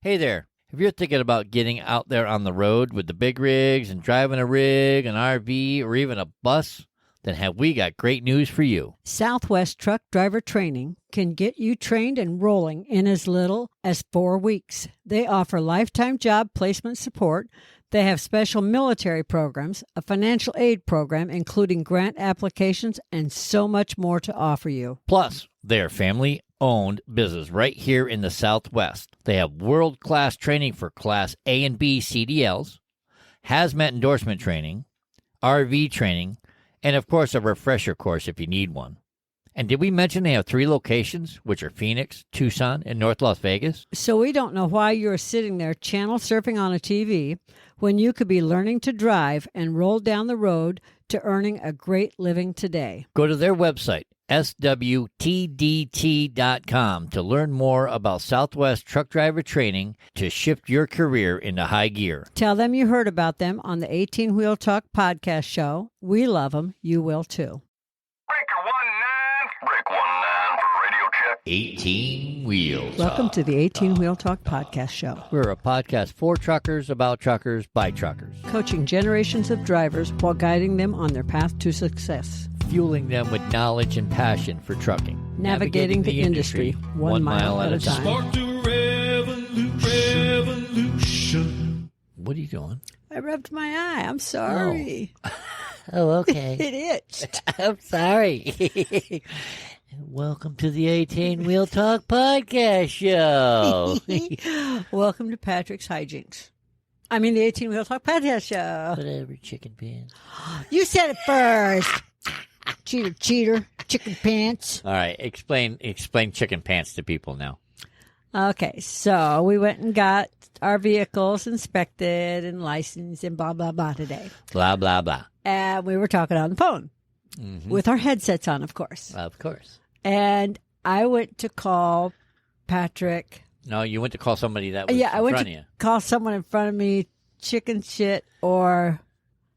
Hey there. If you're thinking about getting out there on the road with the big rigs and driving a rig, an RV, or even a bus, then have we got great news for you. Southwest Truck Driver Training can get you trained and rolling in as little as 4 weeks. They offer lifetime job placement support. They have special military programs, a financial aid program, including grant applications, and so much more to offer you. Plus, they're family-owned business right here in the Southwest. They have world-class training for Class A and B CDLs, hazmat endorsement training, RV training, and, of course, a refresher course if you need one. And did we mention they have 3 locations, which are Phoenix, Tucson, and North Las Vegas? So we don't know why you're sitting there channel surfing on a TV when you could be learning to drive and roll down the road to earning a great living today. Go to their website, swtdt.com, to learn more about Southwest Truck Driver Training to shift your career into high gear. Tell them you heard about them on the 18 Wheel Talk podcast show. We love them. You will too. Break 19 for radio check. 18 Wheels. Welcome to the 18 Wheel Talk podcast show. We're a podcast for truckers, about truckers, by truckers. Coaching generations of drivers while guiding them on their path to success. Fueling them with knowledge and passion for trucking. Navigating the industry 1 mile at a time. Spark the revolution. What are you doing? I rubbed my eye. I'm sorry. Oh, okay. It itched. I'm sorry. Welcome to the 18 Wheel Talk podcast show. Welcome to Patrick's Hijinks. I mean the 18 Wheel Talk podcast show. Whatever, chicken pants. You said it first. Cheater, chicken pants. All right, explain chicken pants to people now. Okay, so we went and got our vehicles inspected and licensed and blah, blah, blah today. Blah, blah, blah. And we were talking on the phone with our headsets on, of course. Of course. And I went to call Patrick. No, you went to call somebody that was I in went front to of you. call someone in front of me chicken shit or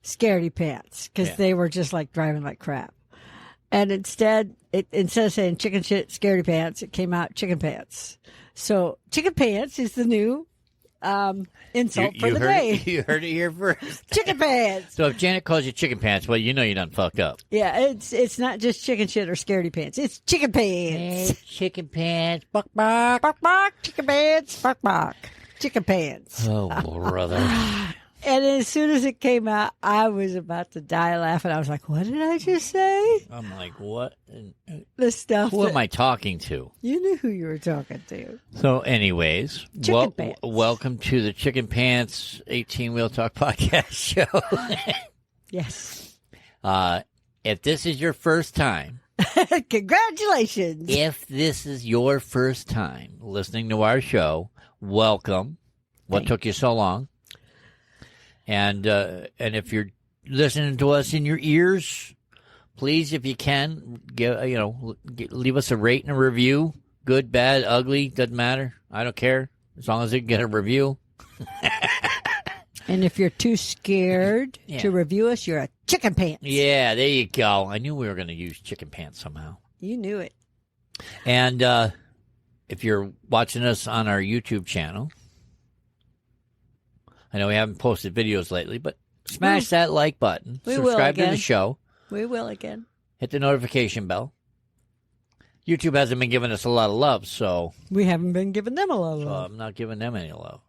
scaredy pants because they were just like driving like crap. And instead of saying chicken shit, scaredy pants, it came out chicken pants. So chicken pants is the new insult for the day. You heard it here first. Chicken pants. So if Janet calls you chicken pants, well, you know you done fucked up. Yeah, it's not just chicken shit or scaredy pants. It's chicken pants. Hey, chicken pants. Buck, buck. Bark, bark, chicken pants. Bark, bark. Chicken pants. Oh, brother. And as soon as it came out, I was about to die laughing. I was like, what did I just say? I'm like, what? The stuff. Who am I talking to? You knew who you were talking to. So anyways, Chicken pants. Welcome to the Chicken Pants 18 Wheel Talk podcast show. Yes. If this is your first time, Congratulations. if this is your first time listening to our show, welcome. What took you so long? And if you're listening to us in your ears, please, if you can, leave us a rate and a review. Good, bad, ugly, doesn't matter. I don't care as long as it can get a review. And if you're too scared to review us, you're a chicken pants. Yeah, there you go. I knew we were going to use chicken pants somehow. You knew it. And if you're watching us on our YouTube channel, I know we haven't posted videos lately, but smash that like button. Subscribe to the show. We will again. Hit the notification bell. YouTube hasn't been giving us a lot of love, so We haven't been giving them a lot of so love. I'm not giving them any love.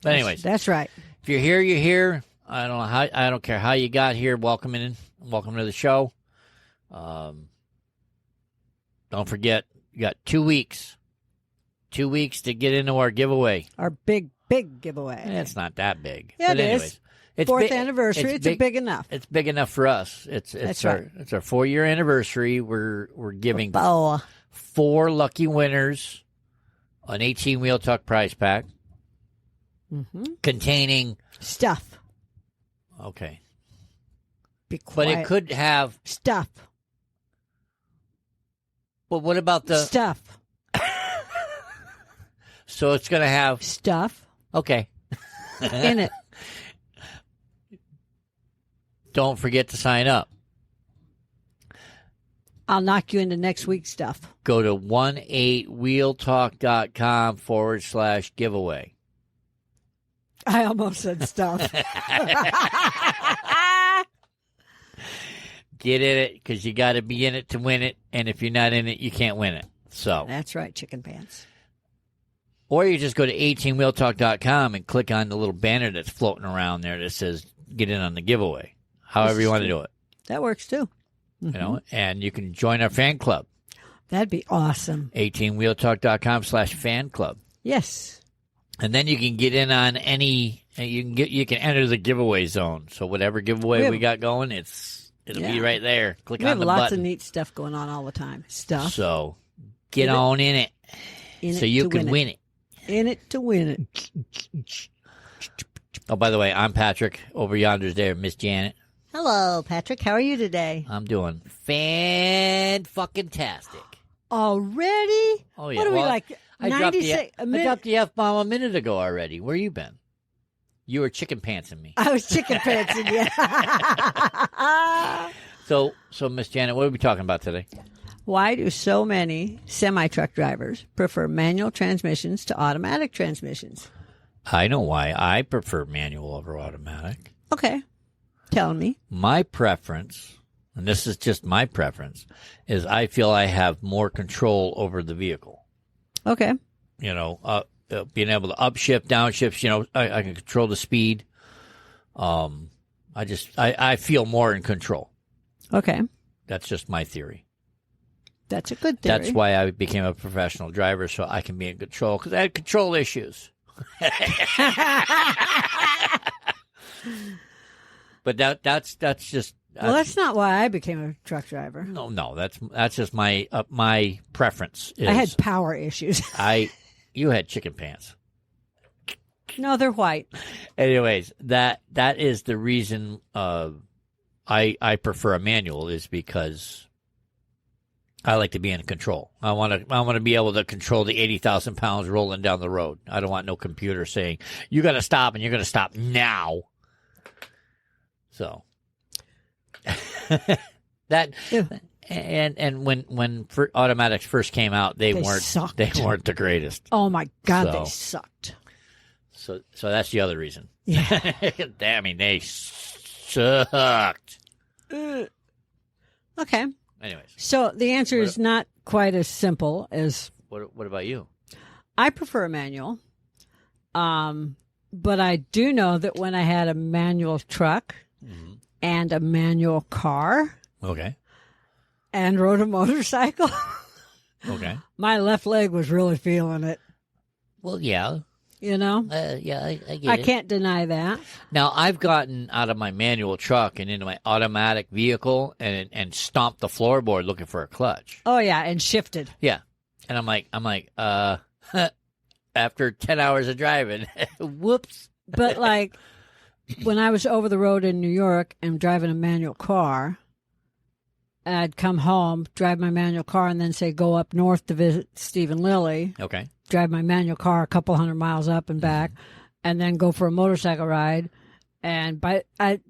But anyways, That's right. if you're here, you're here. I don't care how you got here. Welcome to the show. Don't forget, you got 2 weeks. 2 weeks to get into our giveaway. Our big giveaway. It's not that big. Yeah, but it anyways, is. It's Fourth anniversary. It's big enough. It's big enough for us. It's That's our right. It's our 4-year anniversary. We're giving Oh, 4 lucky winners an 18 Wheel Talk prize pack containing stuff. okay, Be but quiet. it could have. Stuff. But what about the? Stuff. So it's going to have Stuff okay. in it. Don't forget to sign up. I'll knock you into next week's stuff. Go to 18wheeltalk.com/giveaway. I almost said stuff. Get in it because you got to be in it to win it. And if you're not in it, you can't win it. So That's right, chicken pants. Or you just go to 18wheeltalk.com and click on the little banner that's floating around there that says get in on the giveaway. However you want to do it. That works too. You know, and you can join our fan club. That'd be awesome. 18wheeltalk.com/fan club. Yes. And then you can get in on any you can enter the giveaway zone. So whatever giveaway we got going, it'll be right there. Click We on have the lots button. of neat stuff going on all the time. Stuff. So get on in it so you can win it. In it to win it. Oh, by the way, I'm Patrick. Over yonder's there, Miss Janet. Hello, Patrick. How are you today? I'm doing fan-fucking-tastic. Already? Oh, yeah. What are we, like, I dropped 96? I dropped the F-bomb a minute ago already. Where you been? You were chicken pantsing me. I was chicken pantsing you. So, Miss Janet, what are we talking about today? Why do so many semi-truck drivers prefer manual transmissions to automatic transmissions? I know why. I prefer manual over automatic. Okay. Tell me. My preference, and this is just my preference, is I feel I have more control over the vehicle. Okay. You know, being able to upshift, downshift, you know, I can control the speed. I feel more in control. Okay. That's just my theory. That's a good theory. That's why I became a professional driver, so I can be in control, because I had control issues. But that's just well, that's not why I became a truck driver. no. That's just my preference. I had power issues. You had chicken pants. No, they're white. Anyways, that is the reason I prefer a manual, is because I like to be in control. I want to be able to control the 80,000 pounds rolling down the road. I don't want no computer saying you got to stop and you're going to stop now. So that and when automatics first came out, they weren't the greatest. Oh my God, they sucked. So that's the other reason. Yeah. I mean, they sucked. Okay. Anyways, so the answer is not quite as simple as. What about you? I prefer a manual, but I do know that when I had a manual truck and a manual car, okay, and rode a motorcycle, okay, my left leg was really feeling it. Well, yeah. You know? Yeah, I get it. I can't deny that. Now, I've gotten out of my manual truck and into my automatic vehicle and stomped the floorboard looking for a clutch. Oh, yeah, and shifted. Yeah. And I'm like, after 10 hours of driving, whoops. But, like, when I was over the road in New York and driving a manual car, I'd come home, drive my manual car, and then say go up north to visit Steve and Lily. Okay. Drive my manual car a couple 100 miles up and back, and then go for a motorcycle ride. And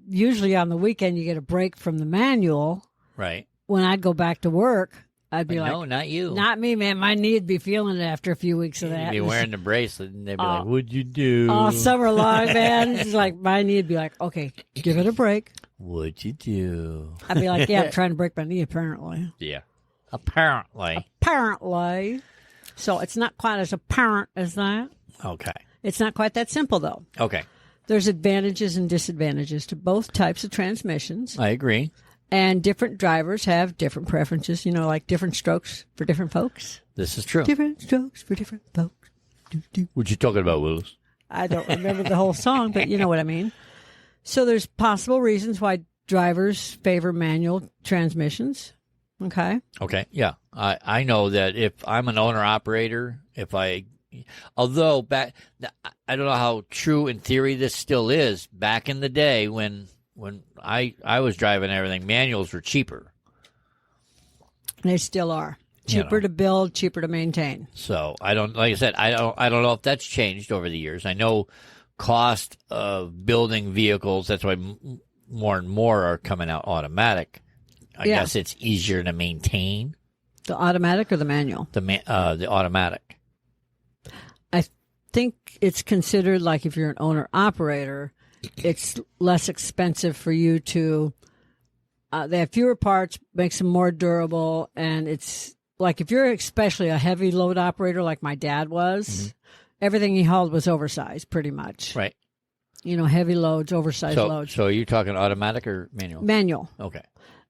usually on the weekend, you get a break from the manual. Right. When I'd go back to work, I'd be like, no, not you. Not me, man. My knee would be feeling it after a few weeks of that. You'd be wearing the bracelet, and they'd be like, what'd you do? All summer long, man. It's like, my knee would be like, okay, give it a break. What'd you do? I'd be like, yeah, I'm trying to break my knee, apparently. Yeah. Apparently. So it's not quite as apparent as that. Okay. It's not quite that simple, though. Okay. There's advantages and disadvantages to both types of transmissions. I agree. And different drivers have different preferences, you know, like different strokes for different folks. This is true. Different strokes for different folks. What you talking about, Willis? I don't remember the whole song, but you know what I mean. So there's possible reasons why drivers favor manual transmissions. Okay. Okay. Yeah. I know that if I'm an owner-operator, although I don't know how true in theory this still is, back in the day when I was driving everything, manuals were cheaper. They still are. Cheaper to build, cheaper to maintain. So like I said, I don't know if that's changed over the years. I know cost of building vehicles, that's why more and more are coming out automatic. I guess it's easier to maintain. The automatic or the manual? The automatic. think it's considered like if you're an owner operator, it's less expensive for you to. They have fewer parts, makes them more durable, and it's like if you're especially a heavy load operator like my dad was, everything he hauled was oversized pretty much. Right. Heavy loads, oversized loads. So are you talking automatic or manual? Manual. Okay.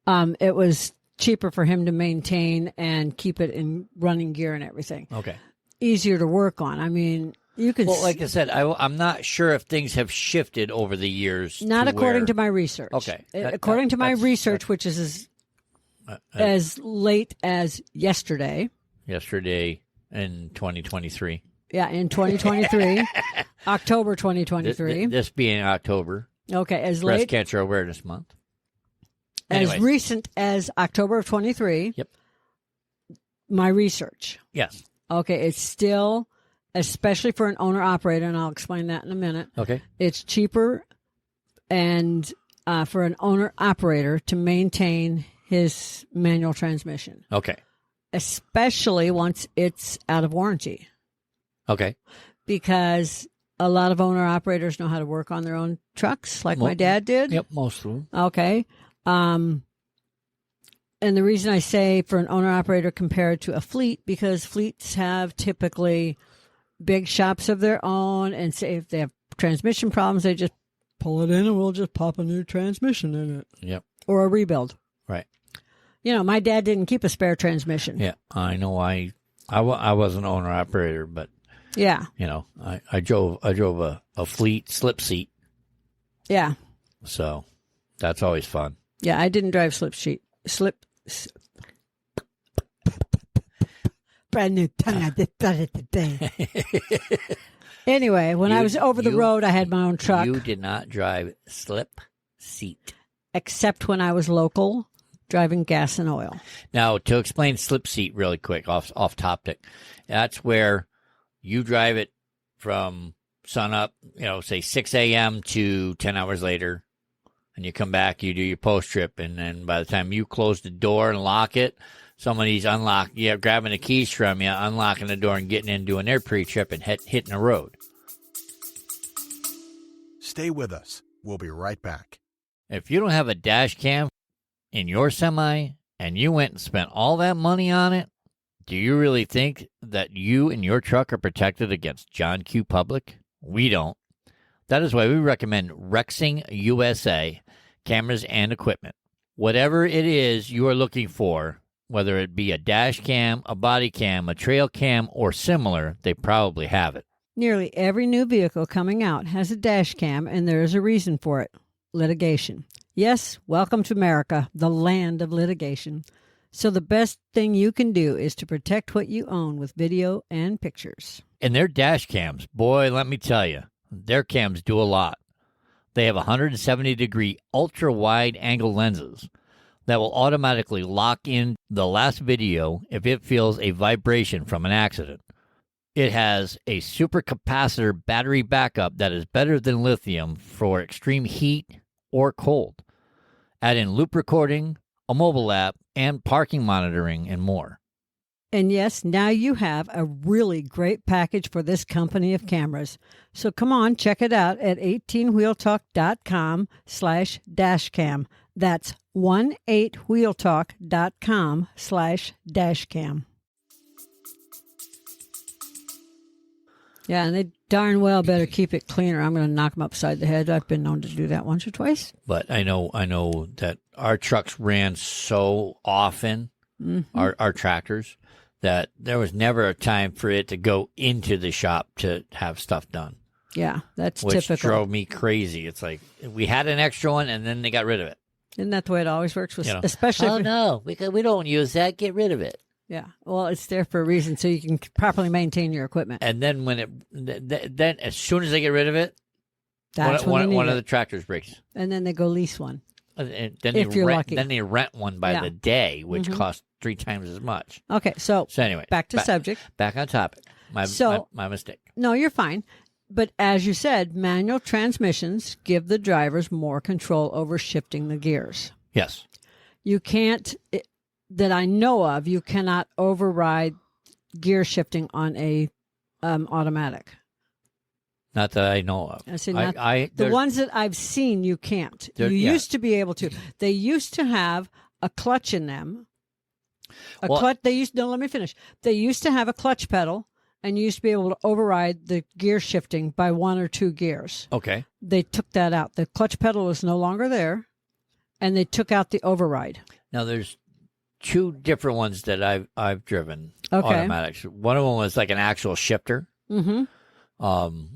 It was cheaper for him to maintain and keep it in running gear and everything. Okay. Easier to work on. I mean, you can. Well, like I said, I'm not sure if things have shifted over the years. Not according to my research. Okay. According to my research, which is as late as yesterday. Yesterday in 2023. Yeah, in 2023, October 2023. This being October. Okay, as Breast late Cancer Awareness Month. as recent as October of 23. Yep. My research. Yes. Okay, it's still, especially for an owner operator, and I'll explain that in a minute. Okay. It's cheaper, and for an owner operator to maintain his manual transmission, Okay. especially once it's out of warranty. Okay. Because a lot of owner operators know how to work on their own trucks, like my dad did. Yep, most of them. Okay. And the reason I say for an owner operator compared to a fleet, because fleets have typically big shops of their own, and say if they have transmission problems, they just pull it in and we'll just pop a new transmission in it. Yep. Or a rebuild. Right. My dad didn't keep a spare transmission. Yeah, I know. I was an owner operator, but Yeah. I drove a fleet slip seat, Yeah. so that's always fun. Yeah, I didn't drive brand new tongue. I just got it today. Anyway, when I was over the road, I had my own truck. You did not drive slip seat. Except when I was local, driving gas and oil. Now, to explain slip seat really quick, off topic, that's where you drive it from sunup, say 6 a.m. to 10 hours later, and you come back, you do your post trip, and then by the time you close the door and lock it, somebody's grabbing the keys from you, unlocking the door and getting in, doing their pre-trip and hitting the road. Stay with us. We'll be right back. If you don't have a dash cam in your semi and you went and spent all that money on it, do you really think that you and your truck are protected against John Q. Public? We don't. That is why we recommend Rexing USA cameras and equipment. Whatever it is you are looking for, whether it be a dash cam, a body cam, a trail cam, or similar, they probably have it. Nearly every new vehicle coming out has a dash cam, and there is a reason for it. Litigation. Yes, welcome to America, the land of litigation. So the best thing you can do is to protect what you own with video and pictures. And their dash cams, boy, let me tell you, their cams do a lot. They have 170-degree ultra-wide angle lenses that will automatically lock in the last video if it feels a vibration from an accident. It has a supercapacitor battery backup that is better than lithium for extreme heat or cold. Add in loop recording, a mobile app, and parking monitoring, and more. And yes, now you have a really great package for this company of cameras. So come on, check it out at 18wheeltalk.com/dashcam. That's 18wheeltalk.com/dashcam. Yeah, and they darn well better keep it cleaner. I'm going to knock them upside the head. I've been known to do that once or twice. But I know that our trucks ran so often, our tractors, that there was never a time for it to go into the shop to have stuff done. Yeah, that's which typical. Drove me crazy. It's like we had an extra one, and then they got rid of it. Isn't that the way it always works? Especially no, because we don't use that. Get rid of it. Yeah, well, it's there for a reason, so you can properly maintain your equipment. And then then as soon as they get rid of it, that's one of the tractors breaks. And then they go lease one. And then if you're lucky. Then they rent one by the day, which costs 3 times as much. Okay, so anyway, back to subject. Back on topic. My mistake. No, you're fine. But as you said, manual transmissions give the drivers more control over shifting the gears. Yes. You can't, that I know of, you cannot override gear shifting on a automatic. Not that I know of. I see, I the ones that I've seen, you can't. You used to be able to. They used to have a clutch in them. Clutch. Let me finish. They used to have a clutch pedal, and you used to be able to override the gear shifting by 1 or 2 gears. Okay. They took that out. The clutch pedal is no longer there, and they took out the override. Now there's 2 different ones that I've driven. Okay. Automatics. One of them was like an actual shifter. Mm-hmm.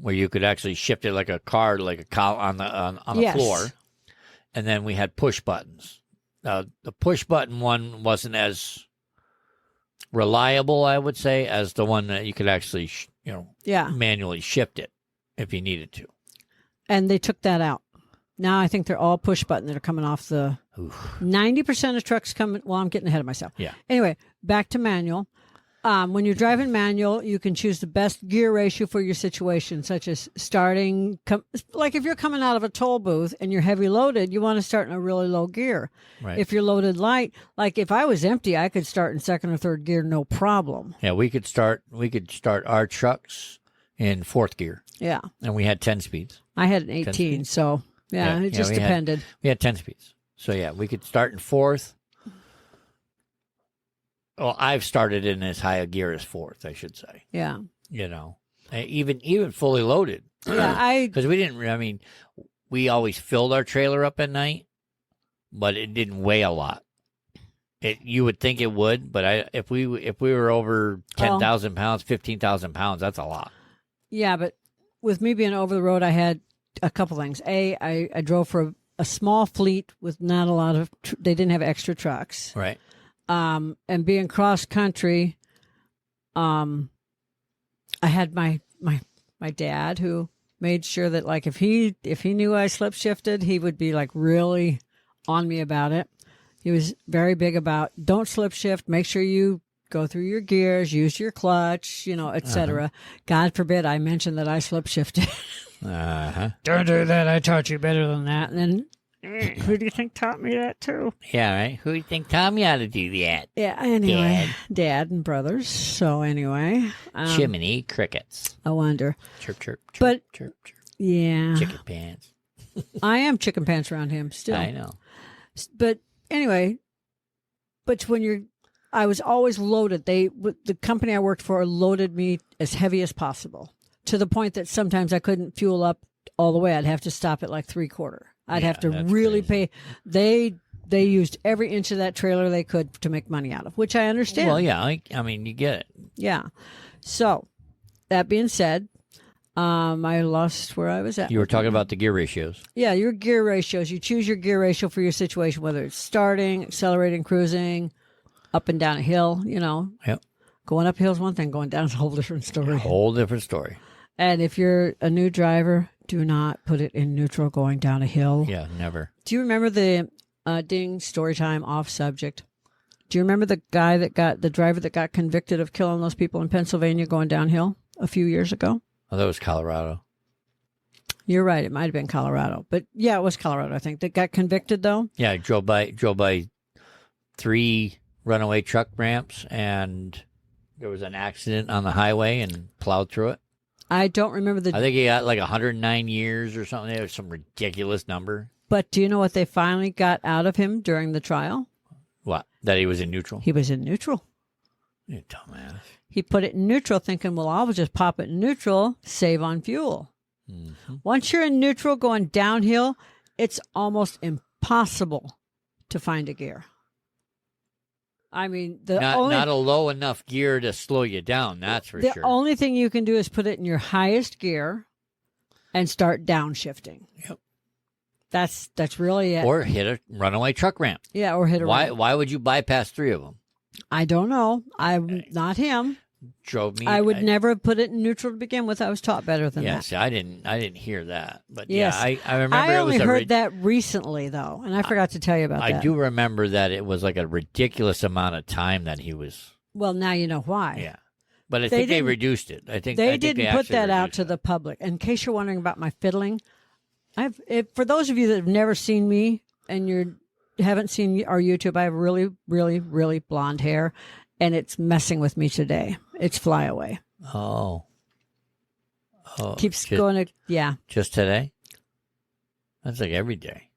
Where you could actually shift it like a car, like a cow on the floor, and then we had push buttons. The push button one wasn't as reliable, I would say, as the one that you could actually, manually shift it if you needed to. And they took that out. Now I think they're all push button that are coming off the. 90% of trucks coming. Well, I'm getting ahead of myself. Yeah. Anyway, back to manual. When you're driving manual, you can choose the best gear ratio for your situation, such as starting, like if you're coming out of a toll booth and you're heavy loaded, you want to start in a really low gear. Right. If you're loaded light, like if I was empty, I could start in 2nd or 3rd gear, no problem. Yeah, we could start our trucks in 4th gear. Yeah. And we had 10 speeds. I had an 18, so it just depended. We had 10 speeds. So yeah, we could start in 4th. Well, I've started in as high a gear as 4th, I should say. Yeah. Even fully loaded. Yeah, because we didn't. I mean, we always filled our trailer up at night, but it didn't weigh a lot. You would think it would, but if we were over 10,000 pounds, 15,000 pounds, that's a lot. Yeah, but with me being over the road, I had a couple things. I drove for a small fleet with not a lot of. They didn't have extra trucks. Right. And being cross country, I had my dad who made sure that like if he knew I slip shifted, he would be like really on me about it. He was very big about don't slip shift, make sure you go through your gears, use your clutch, etc. God forbid I mentioned that I slip shifted. Don't do that. I taught you better than that. And then who do you think taught me that too? Yeah, right. Who do you think taught me how to do that? Yeah, anyway. Dad and brothers. So anyway. Chimney crickets. I wonder. Chirp, chirp, chirp, but, chirp, chirp. Yeah. Chicken pants. I am chicken pants around him still. I know. But anyway, I was always loaded. The company I worked for loaded me as heavy as possible to the point that sometimes I couldn't fuel up all the way. I'd have to stop at like 3/4. I'd have to really pay. They used every inch of that trailer they could to make money out of, which I understand. Well, yeah, I mean, you get it. Yeah. So, that being said, I lost where I was at. You were talking about the gear ratios. Yeah, your gear ratios. You choose your gear ratio for your situation, whether it's starting, accelerating, cruising, up and down a hill, Yep. Going up a hill is one thing, going down is a whole different story. A whole different story. And if you're a new driver, do not put it in neutral going down a hill. Yeah, never. Do you remember the ding story time off subject? Do you remember the driver that got convicted of killing those people in Pennsylvania going downhill a few years ago? Oh, that was Colorado. You're right. It might have been Colorado, but yeah, it was Colorado. I think that got convicted though. Yeah, I drove by 3 runaway truck ramps, and there was an accident on the highway and plowed through it. I don't remember I think he got like 109 years or something. It was some ridiculous number. But do you know what they finally got out of him during the trial? What? That he was in neutral? He was in neutral. You dumbass. He put it in neutral thinking, well, I'll just pop it in neutral, save on fuel. Mm-hmm. Once you're in neutral going downhill, it's almost impossible to find a gear. I mean, not a low enough gear to slow you down, that's for sure. The only thing you can do is put it in your highest gear and start downshifting. Yep. That's really it. Or hit a runaway truck ramp. Yeah, or hit a ramp. Why would you bypass 3 of them? I don't know. I'm not him. Drove me. I would never have put it in neutral to begin with. I was taught better than that. Yes, I didn't hear that. But yes. yeah, I remember I only it was heard that recently though, and I forgot to tell you about that. I do remember that it was like a ridiculous amount of time that he was. Well, now you know why. Yeah. But I think they reduced it. I think they didn't put that out to the public. In case you're wondering about my fiddling, for those of you that have never seen me and you haven't seen our YouTube, I have really, really, really blonde hair, and it's messing with me today. It's flyaway. Oh. Oh, Keeps going to, yeah. Just today? That's like every day.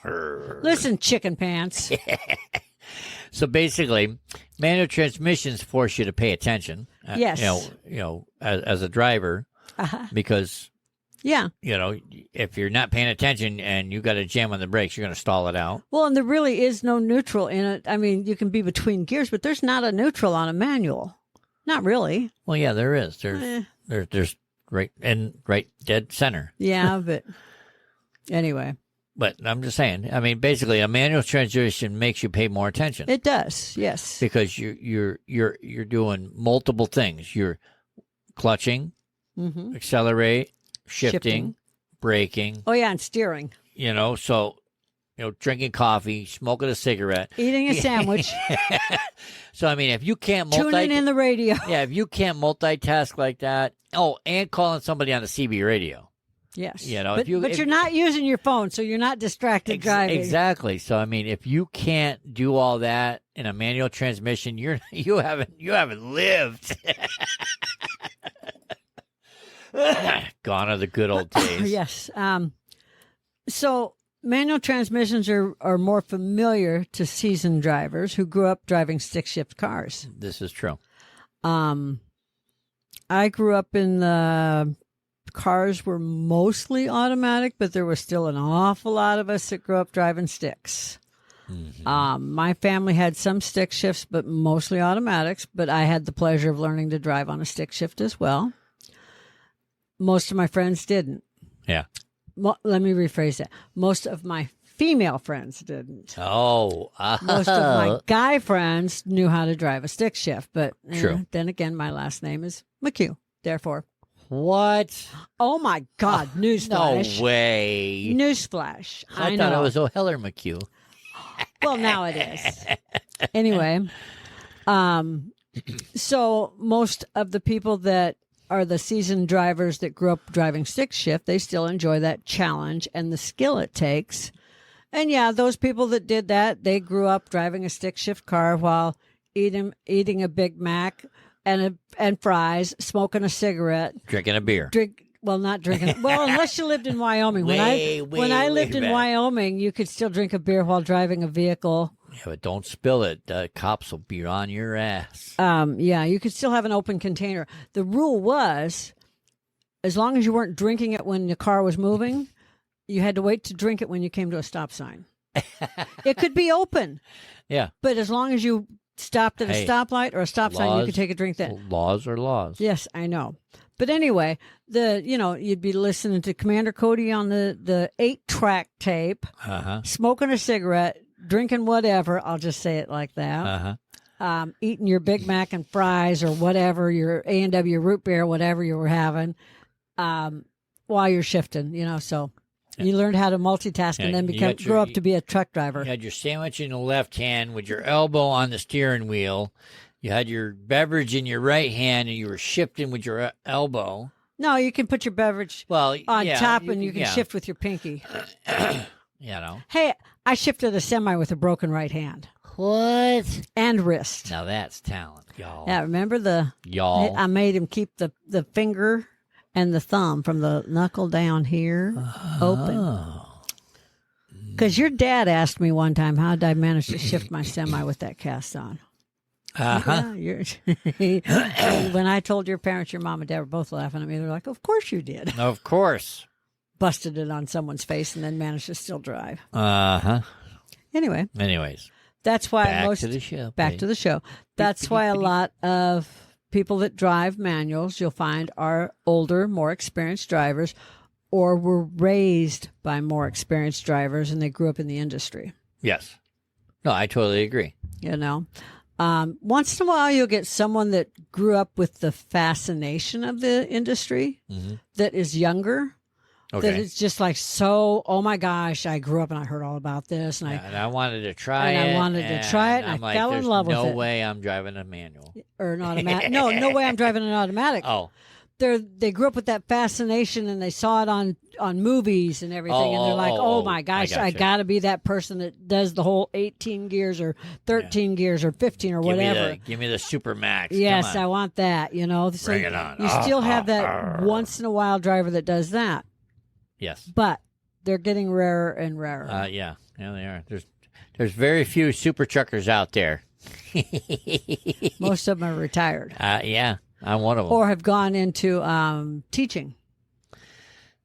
Listen, chicken pants. So basically, manual transmissions force you to pay attention. Yes. As a driver, because Yeah. if you're not paying attention and you got to jam on the brakes, you're going to stall it out. Well, and there really is no neutral in it. I mean, you can be between gears, but there's not a neutral on a manual. Not really. Well, yeah, there is. There's right dead center. Yeah, but anyway, But I'm just saying. I mean, basically, a manual transmission makes you pay more attention. it does. Yes. Because you're doing multiple things. You're clutching, Mm-hmm. accelerate, shifting, braking. Oh yeah, and steering, So drinking coffee, smoking a cigarette, eating a sandwich, So I mean, if you can't tuning in the radio. yeah, if you can't multitask like that, and calling somebody on the CB radio. Yes. If but you're not using your phone, so you're not distracted driving. Exactly. So I mean, if you can't do all that in a manual transmission, you haven't lived. Gone are the good old days. Yes. So manual transmissions are more familiar to seasoned drivers who grew up driving stick shift cars. This is true. I grew up in the cars were mostly automatic, but there was still an awful lot of us that grew up driving sticks. Mm-hmm. My family had some stick shifts, but mostly automatics. But I had the pleasure of learning to drive on a stick shift as well. Most of my friends didn't. Yeah. Let me rephrase that. Most of my female friends didn't. Oh. Most of my guy friends knew how to drive a stick shift, but True. Then again, my last name is McHugh. Therefore, What? oh my God, newsflash. No way. Newsflash. I know. thought it was O'Heller McHugh. Well, now it is. Anyway, so most of the people that are the seasoned drivers that grew up driving stick shift, they still enjoy that challenge and the skill it takes. And yeah, those people that did that, they grew up driving a stick shift car while eating a Big Mac and fries, smoking a cigarette, Drinking a beer. not drinking. Well, unless you lived in Wyoming. When I lived in back. Wyoming, you could still drink a beer while driving a vehicle. Yeah, but don't spill it. The cops will be on your ass. Yeah, you could still have an open container. The rule was, as long as you weren't drinking it when the car was moving, you had to wait to drink it when you came to a stop sign. It could be open, Yeah. but as long as you stopped at a Hey, stoplight or a stop sign, you laws- could take a drink then. Laws are laws. Yes, I know. But anyway, you'd be listening to Commander Cody on the 8-track tape, Uh-huh. smoking a cigarette, drinking whatever. I'll just say it like that. Uh-huh. Eating your Big Mac and fries or whatever, your A&W root beer, whatever you were having, while you're shifting, so you learned how to multitask Yeah, and then you got grow up to be a truck driver. You had your sandwich in the left hand with your elbow on the steering wheel. You had your beverage in your right hand, and you were shifting with your elbow. No, you can put your beverage Well, on yeah, top and you can yeah. shift with your pinky. You know. Hey, I shifted a semi with a broken right hand What? and wrist. Now that's talent, y'all. Yeah, remember Y'all. I made him keep the finger and the thumb from the knuckle down here open. Oh. Because your dad asked me one time, how did I manage to shift my semi with that cast on? Uh-huh. Yeah, when I told your parents, your mom and dad were both laughing at me. They're like, of course you did. Of course. Busted it on someone's face and then managed to still drive. Uh-huh. Anyway, Anyways, that's why back to the show. back to the show. That's why a lot of people that drive manuals, you'll find, are older, more experienced drivers, or were raised by more experienced drivers and they grew up in the industry. Yes. No, I totally agree. Once in a while, you'll get someone that grew up with the fascination of the industry that is younger. Okay. That it's just like, so, oh my gosh, I grew up and I heard all about this. And And I wanted to try it. I wanted to try it, and I'm I like, fell in there's love with no it. way I'm driving a manual. or an automatic. No way I'm driving an automatic. Oh. they grew up with that fascination and they saw it on movies and everything, and they're like, oh my gosh, I got to be that person that does the whole 18 gears or 13 gears or 15 or whatever. Give me the Super Max. Yes, I want that. So Bring it on. You still have that once in a while driver that does that. Yes, but they're getting rarer and rarer. Yeah, they are. There's very few super truckers out there. Most of them are retired. Yeah, I'm one of them. Or have gone into teaching.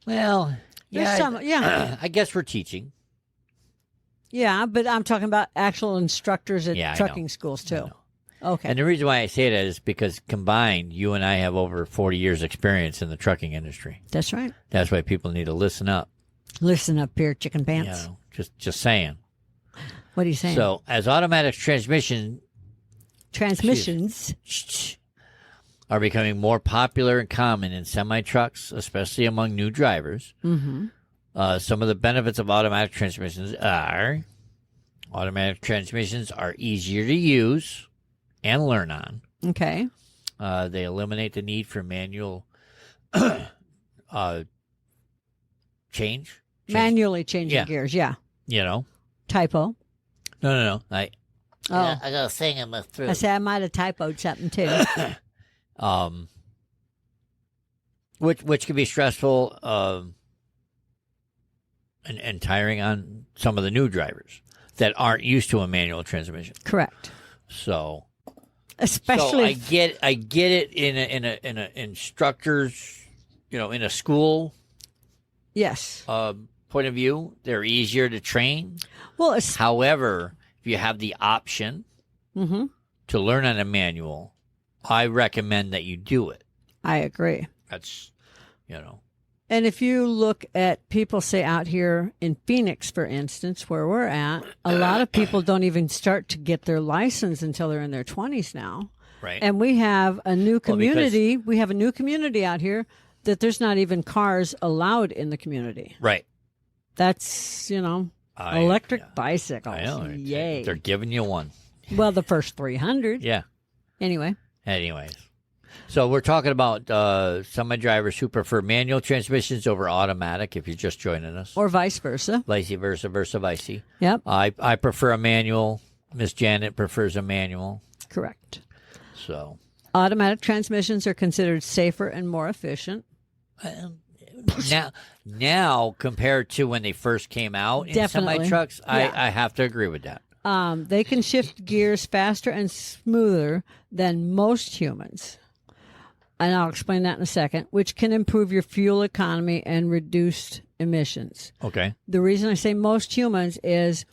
Well, yeah, I guess we're teaching. Yeah, but I'm talking about actual instructors at trucking schools too. Okay. And the reason why I say that is because combined, you and I have over 40 years experience in the trucking industry. That's right. That's why people need to listen up. Listen up here, chicken pants. Just saying. What are you saying? So, as automatic transmissions are becoming more popular and common in semi-trucks, especially among new drivers, some of the benefits of automatic transmissions are easier to use and learn on. Okay. They eliminate the need for manual manually changing gears. Yeah. Typo. No. I got a thing in my throat. I say I might have typoed something too. Which can be stressful and tiring on some of the new drivers that aren't used to a manual transmission. Correct. So, especially I get it in a instructors, in a school. Yes. Point of view, they're easier to train. Well, however, if you have the option to learn on a manual, I recommend that you do it. I agree. That's, And if you look at people, say out here in Phoenix, for instance, where we're at, a lot of people don't even start to get their license until they're in their 20s now. Right. And we have a new community. We have a new community out here that there's not even cars allowed in the community. Right. That's, electric bicycles. I know. Yay. They're giving you one. Well, the first 300. Yeah. Anyways. So we're talking about semi-drivers who prefer manual transmissions over automatic, if you're just joining us. Or vice versa. Vice versa. Yep. I prefer a manual. Miss Janet prefers a manual. Correct. So automatic transmissions are considered safer and more efficient. Now compared to when they first came out in semi-trucks, I have to agree with that. They can shift gears faster and smoother than most humans. And I'll explain that in a second, which can improve your fuel economy and reduce emissions. Okay. The reason I say most humans is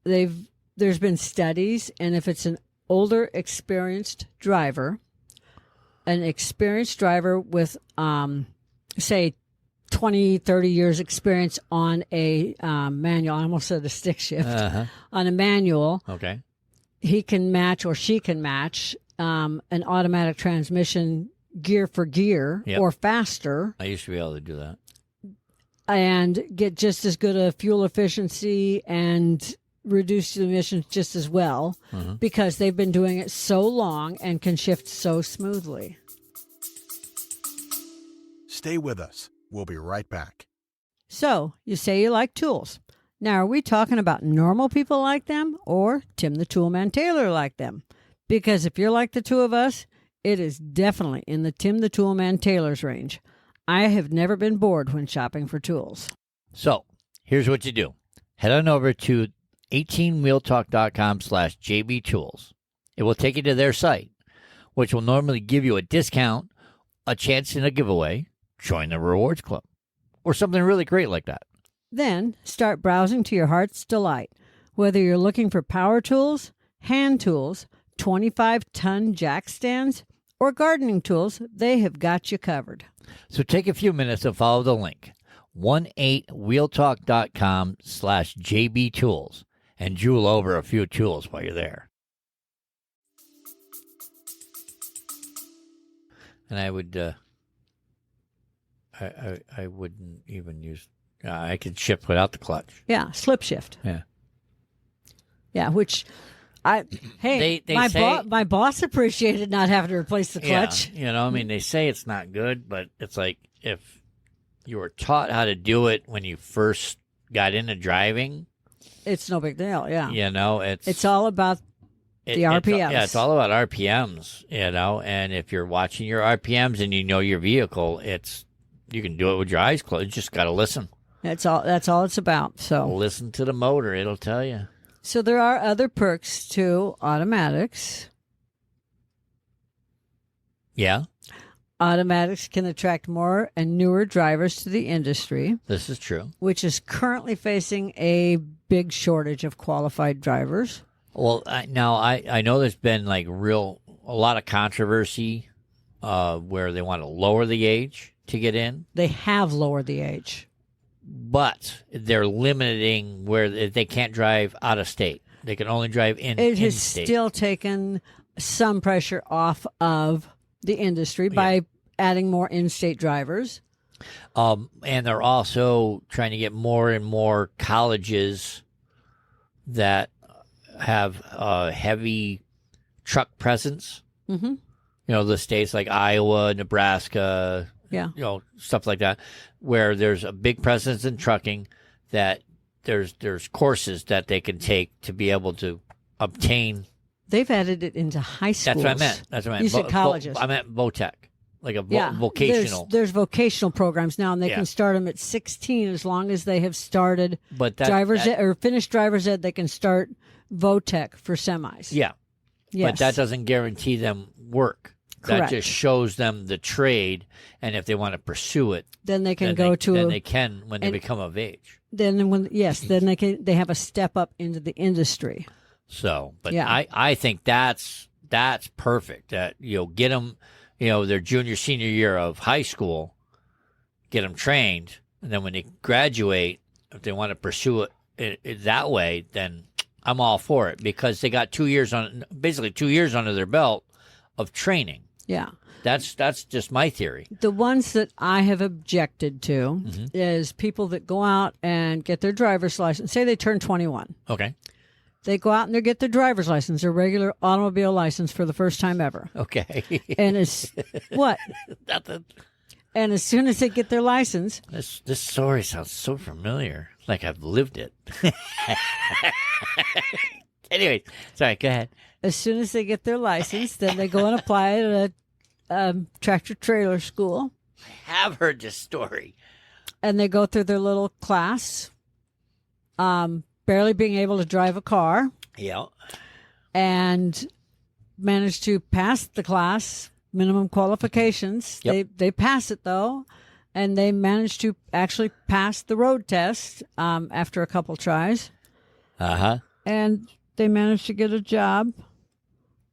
there's been studies, and if it's an older, experienced driver with, say, 20, 30 years experience on a manual, I almost said a stick shift, on a manual, okay, he can match or she can match an automatic transmission gear for gear or faster. I used to be able to do that. And get just as good a fuel efficiency and reduce emissions just as well because they've been doing it so long and can shift so smoothly. Stay with us. We'll be right back. So, you say you like tools. Now, are we talking about normal people like them or Tim the Toolman Taylor like them? Because if you're like the two of us, it is definitely in the Tim the Toolman Taylor's range. I have never been bored when shopping for tools. So, here's what you do. Head on over to 18wheeltalk.com/JBTools. It will take you to their site, which will normally give you a discount, a chance in a giveaway, join the rewards club, or something really great like that. Then start browsing to your heart's delight. Whether you're looking for power tools, hand tools, 25-ton jack stands, or gardening tools, they have got you covered. So take a few minutes and follow the link, 18wheeltalk.com/JBTools, and jewel over a few tools while you're there. And I would, I wouldn't even use. I could shift without the clutch. Yeah, slip shift. Yeah. Yeah, which They my say- my boss appreciated not having to replace the clutch. Yeah, I mean, they say it's not good, but it's like if you were taught how to do it when you first got into driving, It's no big deal. Yeah, it's all about the RPMs. It's all about RPMs, and if you're watching your RPMs and you know your vehicle, you can do it with your eyes closed. You just got to listen. That's all it's about. So Listen to the motor; it'll tell you. So there are other perks to automatics. Yeah, Automatics can attract more and newer drivers to the industry, this is true. which is currently facing a big shortage of qualified drivers. Well, I know there's been like a lot of controversy where they want to lower the age to get in, They have lowered the age. but they're limiting where they can't drive out of state. They can only drive It has in-state. still taken some pressure off of the industry by adding more in-state drivers. And they're also trying to get more and more colleges that have a heavy truck presence. Mm-hmm. The states like Iowa, Nebraska, Yeah. Stuff like that, where there's a big presence in trucking, that there's courses that they can take to be able to obtain. They've added it into high schools. That's what I meant. You said colleges. I meant VOTEC, like a Yeah, vocational. There's vocational programs now, and they Yeah. can start them at 16 as long as they have started But or finished driver's ed. They can start VOTEC for semis. yeah, Yes. but that doesn't guarantee them work. Correct. That just shows them the trade, and if they want to pursue it, Then they can then go to then they can when they become of age. then they have a step up into the industry. So, but Yeah. I think that's perfect. That get them, their junior senior year of high school, get them trained, and then when they graduate, if they want to pursue it that way, then I'm all for it, because they got 2 years basically 2 years under their belt of training. Yeah. That's just my theory. The ones that I have objected to Mm-hmm. is people that go out and get their driver's license. Say they turn 21. Okay. They go out and they get their driver's license, their regular automobile license for the first time ever. Okay. And it's what? Nothing. And as soon as they get their license, This story sounds so familiar, like I've lived it. Anyway, sorry. Go ahead. as soon as they get their license, then they go and apply at a tractor trailer school, Have heard this story. and they go through their little class, barely being able to drive a car, Yeah. and manage to pass the class, minimum qualifications. Yep. They pass it though, and they manage to actually pass the road test after a couple tries, and they manage to get a job,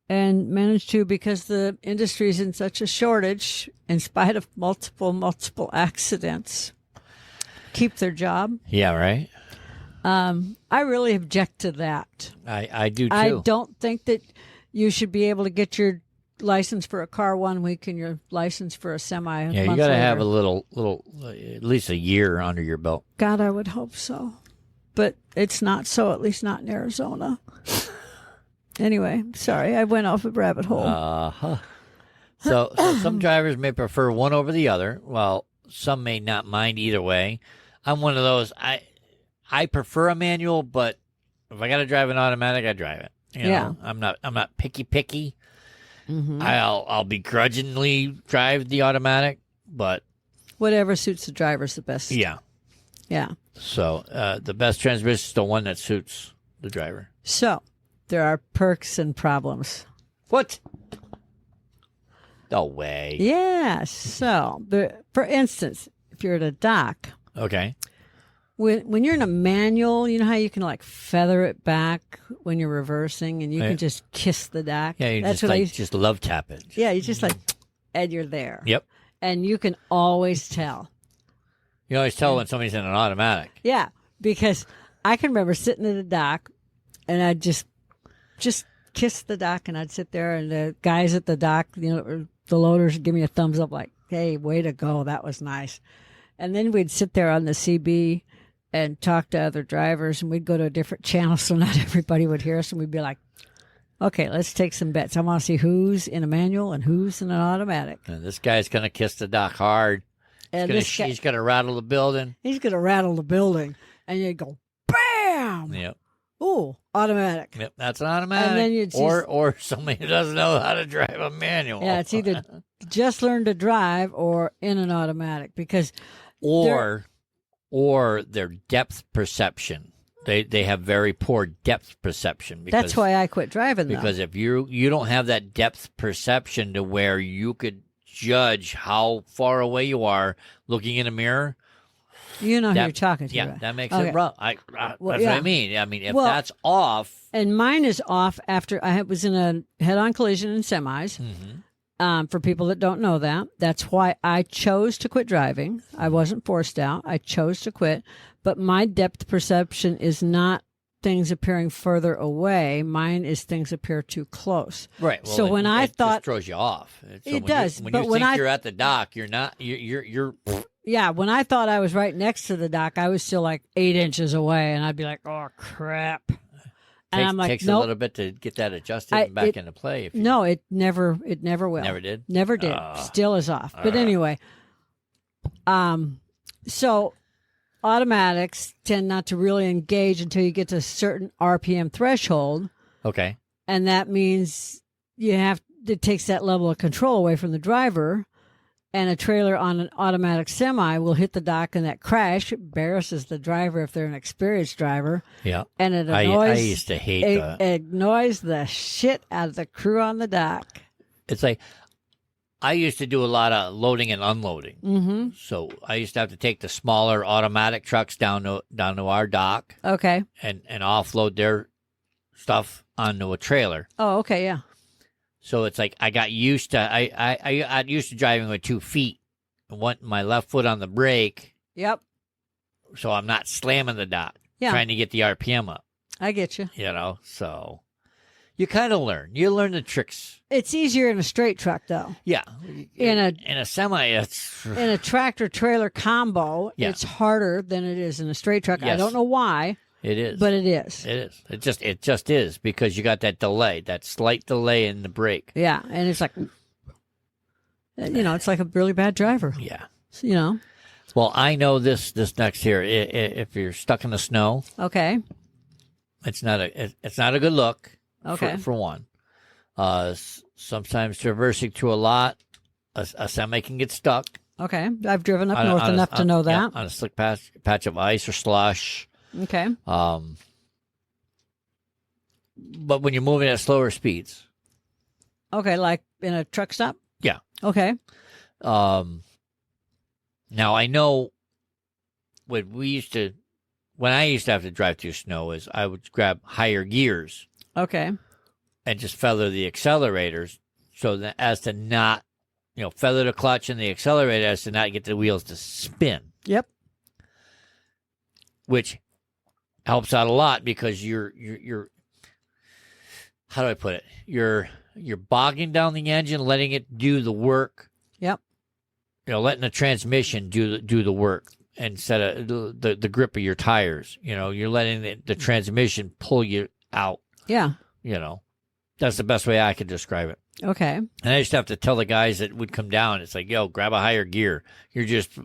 and manage to, because the industry is in such a shortage, in spite of multiple accidents, keep their job. Yeah. Right. I really object to that. I do too. I don't think that you should be able to get your license for a car 1 week and your license for a semi. Yeah, you got to have a little, at least a year under your belt. God, I would hope so, but it's not so. At least not in Arizona. Anyway, sorry, I went off a rabbit hole. So some drivers may prefer one over the other, while some may not mind either way. I'm one of those. I prefer a manual, but if I got to drive an automatic, I drive it. You know, I'm not picky. Mm-hmm. I'll begrudgingly drive the automatic, but Whatever suits the drivers the best. yeah. Yeah. So the best transmission is the one that suits the driver. So there are perks and problems. What? No way. Yes. So, for instance, if you're at a dock, Okay. when you're in a manual, you know how you can like feather it back when you're reversing, and you Yeah. can just kiss the dock. Yeah, you That's just what I like used. just love tap it. Yeah, you just like, and you're there. Yep. And you can always tell. You always tell when somebody's in an automatic. Yeah, because I can remember sitting at a dock, and I'd just kiss the dock, and I'd sit there, and the guys at the dock, the loaders would give me a thumbs up, like, "Hey, way to go, that was nice." And then we'd sit there on the CB and talk to other drivers, and we'd go to a different channel so not everybody would hear us, and we'd be like, Okay, let's take some bets. I want to see who's in a manual and who's in an automatic. And this guy's going to kiss the dock hard. And He's going to rattle the building. he's going to rattle the building. And you go, bam! Yep. Ooh, automatic. Yep, that's an automatic. And then you'd see- or somebody who doesn't know how to drive a manual. Yeah, it's either just learn to drive or in an automatic because or their depth perception. They have very poor depth perception. Because, that's why I quit driving, though. Because if you don't have that depth perception to where you could judge how far away you are looking in a mirror. You know who you're talking to. Yeah, right? that makes Okay. it rough. That's what I mean. I mean, if that's off. And mine is off after I was in a head-on collision in semis. For people that don't know that, that's why I chose to quit driving. I wasn't forced out. I chose to quit. But my depth perception is not things appearing further away. Mine is things appear too close. Right. Well, so when I thought just throws you off. So it does. When but you when think you're at the dock, you're not. You're. Yeah, when I thought I was right next to the dock, I was still like 8 inches away, and I'd be like, "Oh crap!" And I'm like, takes nope. a little bit to get that adjusted and back into play. No, it never will. Never did? Never did. Still is off. But anyway, so automatics tend not to really engage until you get to a certain RPM threshold, Okay. and that means it takes that level of control away from the driver. And a trailer on an automatic semi will hit the dock, and that crash embarrasses the driver if they're an experienced driver. Yeah. And it annoys. I used to hate that. It annoys the shit out of the crew on the dock. It's like I used to do a lot of loading and unloading. Mm-hmm. So I used to have to take the smaller automatic trucks down to our dock Okay. and offload their stuff onto a trailer. Oh, okay, yeah. So it's like I got used to I got used to driving with 2 feet. I want my left foot on the brake, Yep. so I'm not slamming the dock. Yeah. Trying to get the RPM up. I get you. You know, so you kind of learn. You learn the tricks. It's easier in a straight truck, though. Yeah. In a semi, it's In a tractor trailer combo, Yeah. it's harder than it is in a straight truck. I Yes. don't know why, it is. but it is. It is. It just is because you got that delay, that slight delay in the brake. Yeah, and it's like, it's like a really bad driver. Yeah. Well, I know this next here. If you're stuck in the snow, Okay. it's not a good look. Okay. For one, sometimes traversing through a lot, a semi can get stuck. Okay. I've driven up north enough to know that. Yeah, on a slick patch of ice or slush. Okay. But when you're moving at slower speeds, Okay, like in a truck stop? yeah. Okay. Now I know when I used to have to drive through snow is I would grab higher gears Okay. and just feather the accelerators so that as to not, feather the clutch and the accelerator as to not get the wheels to spin, Yep. which helps out a lot because you're how do I put it? You're bogging down the engine, letting it do the work. Yep. Letting the transmission do the work instead of the grip of your tires. You're letting the transmission pull you out. Yeah. That's the best way I could describe it. Okay. And I used to have to tell the guys that would come down, it's like, yo, grab a higher gear. You're just,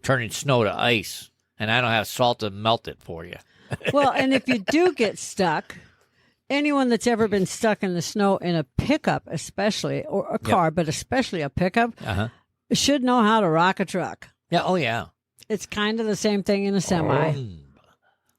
turning snow to ice, and I don't have salt to melt it for you. Well, and if you do get stuck, anyone that's ever been stuck in the snow in a pickup, especially, or a car, but especially a pickup, should know how to rock a truck. Yeah. Oh, yeah. It's kind of the same thing in a semi.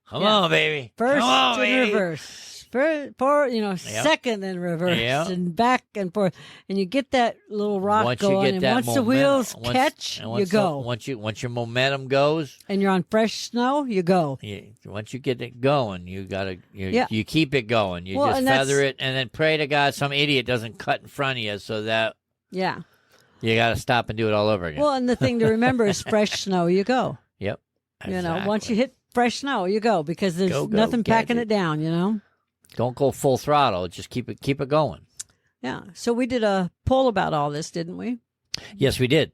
Come on, baby. First Come on, and baby. reverse. Second and reverse Yep. and back and forth. And you get that little rock Once you going. get And that once the momentum- wheels once- catch, and you once go. Once your momentum goes, And you're on fresh snow, you go. once you get it going, you Yeah. you keep it going. You Well, just and that's- feather it, and then pray to God some idiot doesn't cut in front of you, so that Yeah. you got to stop and do it all over again. Well, and the thing to remember is fresh snow, you go. Yep. Once you hit fresh snow, you go because there's Go, nothing packing gadget. it down, Don't go full throttle. Just keep it going. Yeah. So we did a poll about all this, didn't we? Yes, we did.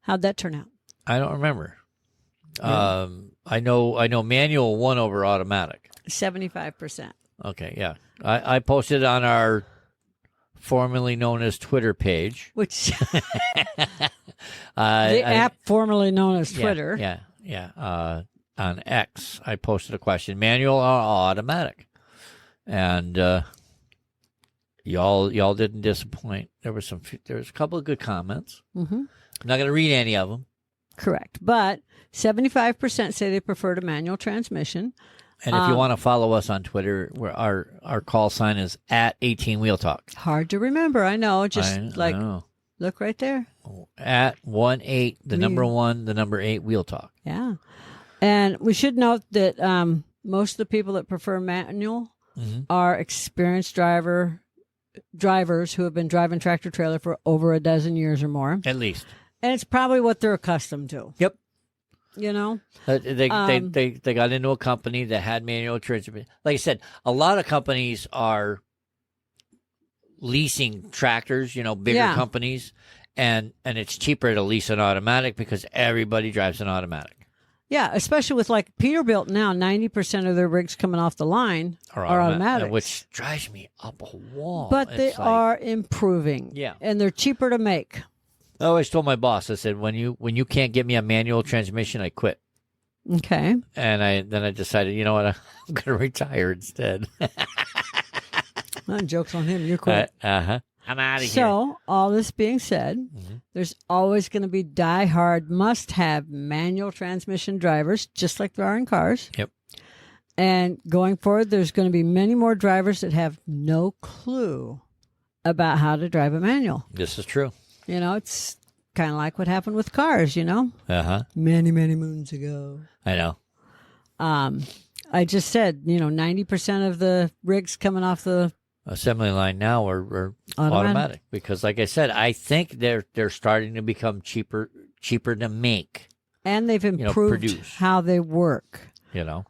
How'd that turn out? I don't remember. Really? I know manual won over automatic. 75%. Okay, yeah. I posted on our formerly known as Twitter page. Which the app formerly known as Twitter. Yeah. On X, I posted a question: manual or automatic? And y'all didn't disappoint. There was a couple of good comments. Mm-hmm. I'm not going to read any of them. Correct, but 75% say they prefer a manual transmission. And if you want to follow us on Twitter, where our call sign is at 18 Wheel Talk. Hard to remember, I know. Just I know. Look right there. At 18, the number 1, the number 8 Wheel Talk. Yeah. And we should note that most of the people that prefer manual are experienced drivers who have been driving tractor trailer for over a dozen years or more. At least. And it's probably what they're accustomed to. Yep. You know? They got into a company that had manual transmission. Like I said, a lot of companies are leasing tractors, bigger companies, and it's cheaper to lease an automatic because everybody drives an automatic. Yeah, especially with like Peterbilt now, 90% of their rigs coming off the line are automatics. Which drives me up a wall. But they are improving. Yeah. And they're cheaper to make. I always told my boss, I said, when you can't get me a manual transmission, I quit. Okay. And then I decided, you know what, I'm going to retire instead. Well, joke's on him. You're quit. I'm out of here. So, all this being said, there's always going to be die-hard, must-have manual transmission drivers, just like there are in cars. Yep. And going forward, there's going to be many more drivers that have no clue about how to drive a manual. This is true. It's kind of like what happened with cars, Many, many moons ago. I know. I just said, 90% of the rigs coming off the assembly line now are automatic because, like I said, I think they're starting to become cheaper to make, and they've improved produce. How they work. That's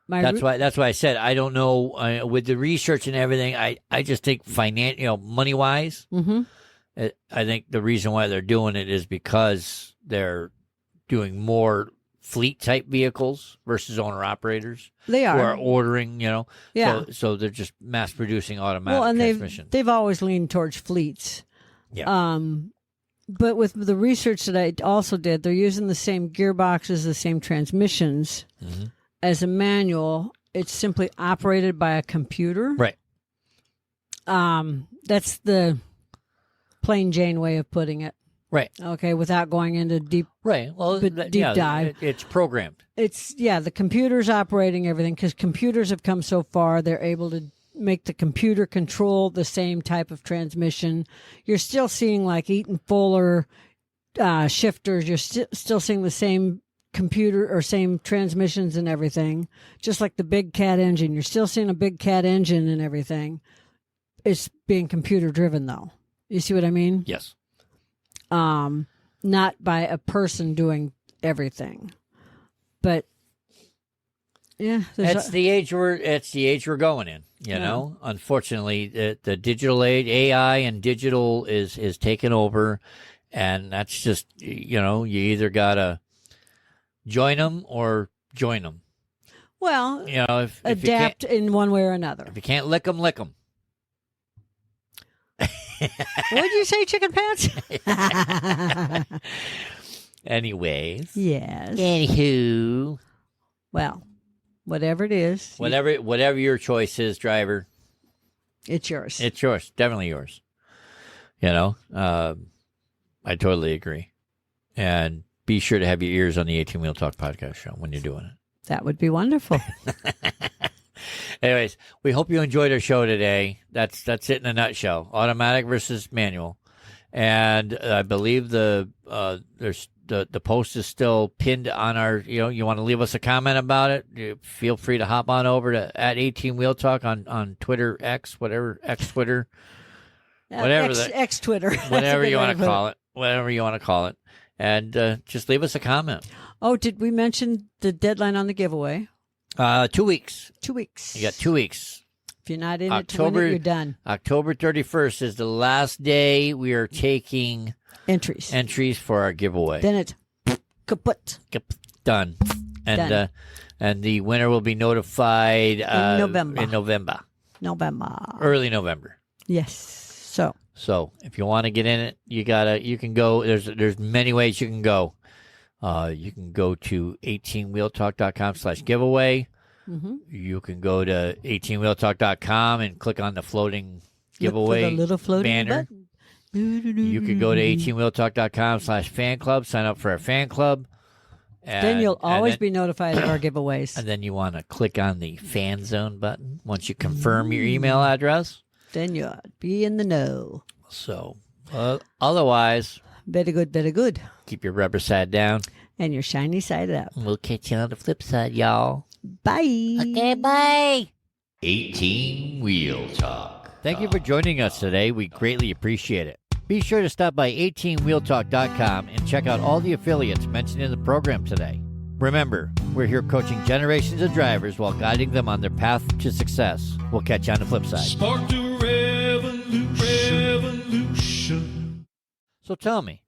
why I said I don't know with the research and everything. I just think money wise. Mm-hmm. I think the reason why they're doing it is because they're doing more fleet type vehicles versus owner operators. They are. Who are ordering, Yeah. So they're just mass producing automatic transmission. They've always leaned towards fleets. Yeah. But with the research that I also did, they're using the same gearboxes, the same transmissions as a manual. It's simply operated by a computer. Right. That's the plain Jane way of putting it. Right. Okay, without going into deep. Right. Well, deep dive. It's programmed. The computer's operating everything because computers have come so far. They're able to make the computer control the same type of transmission. You're still seeing like Eaton Fuller shifters. You're still seeing the same computer or same transmissions and everything, just like the Big Cat engine. You're still seeing a Big Cat engine and everything. It's being computer driven though. You see what I mean? Yes. Not by a person doing everything, but yeah, it's the age we're going in. Unfortunately, the digital age, AI and digital is taking over, and that's just you either gotta join them or join them. Well, if adapt in one way or another. If you can't lick them, lick them. What did you say, chicken pants? Anyways. Yes. Anywho. Well, whatever it is. Whatever your choice is, driver. It's yours. It's yours. Definitely yours. I totally agree. And be sure to have your ears on the 18 Wheel Talk podcast show when you're doing it. That would be wonderful. Anyways, we hope you enjoyed our show today. That's it in a nutshell. Automatic versus manual. And I believe the post is still pinned on our, you want to leave us a comment about it, feel free to hop on over to at 18 Wheel Talk on Twitter, X, whatever, X Twitter, whatever X Twitter. Whatever you want to call it. Whatever you want to call it. And just leave us a comment. Oh, did we mention the deadline on the giveaway? 2 weeks. 2 weeks. You got 2 weeks. If you're not in it to win it, you're done. October 31st is the last day we are taking entries for our giveaway. Then it's kaput. Done. And the winner will be notified in November. Early November. Yes. So if you want to get in it, you can go. There's many ways you can go. You can go to 18wheeltalk.com/giveaway. Mm-hmm. You can go to 18wheeltalk.com and click on the floating giveaway Look for the little floating banner. button. You could go to 18wheeltalk.com/fan club, sign up for our fan club. Then you'll always be notified of our giveaways. And then you want to click on the fan zone button once you confirm your email address. Then you'll be in the know. So, otherwise, Very good. keep your rubber side down. And your shiny side up. We'll catch you on the flip side, y'all. Bye. Okay, bye. 18 Wheel Talk. Thank you for joining us today. We greatly appreciate it. Be sure to stop by 18wheeltalk.com and check out all the affiliates mentioned in the program today. Remember, we're here coaching generations of drivers while guiding them on their path to success. We'll catch you on the flip side. Spark the revolution. So tell me,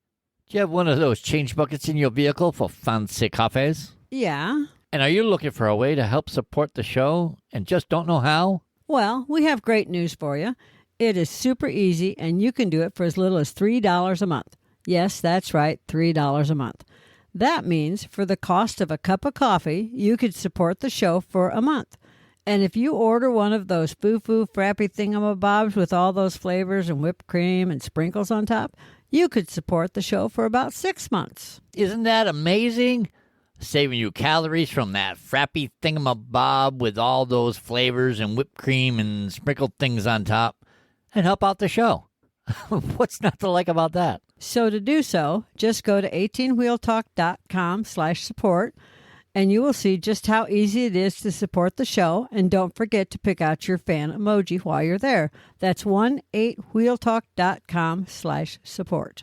do you have one of those change buckets in your vehicle for fancy cafes? Yeah. And are you looking for a way to help support the show and just don't know how? Well, we have great news for you. It is super easy, and you can do it for as little as $3 a month. Yes, that's right, $3 a month. That means for the cost of a cup of coffee, you could support the show for a month. And if you order one of those foo-foo frappy thingamabobs with all those flavors and whipped cream and sprinkles on top, you could support the show for about 6 months. Isn't that amazing? Saving you calories from that frappy thingamabob with all those flavors and whipped cream and sprinkled things on top, and help out the show. What's not to like about that? So to do so, just go to 18wheeltalk.com/support, and you will see just how easy it is to support the show. And don't forget to pick out your fan emoji while you're there. That's 18wheeltalk.com/support.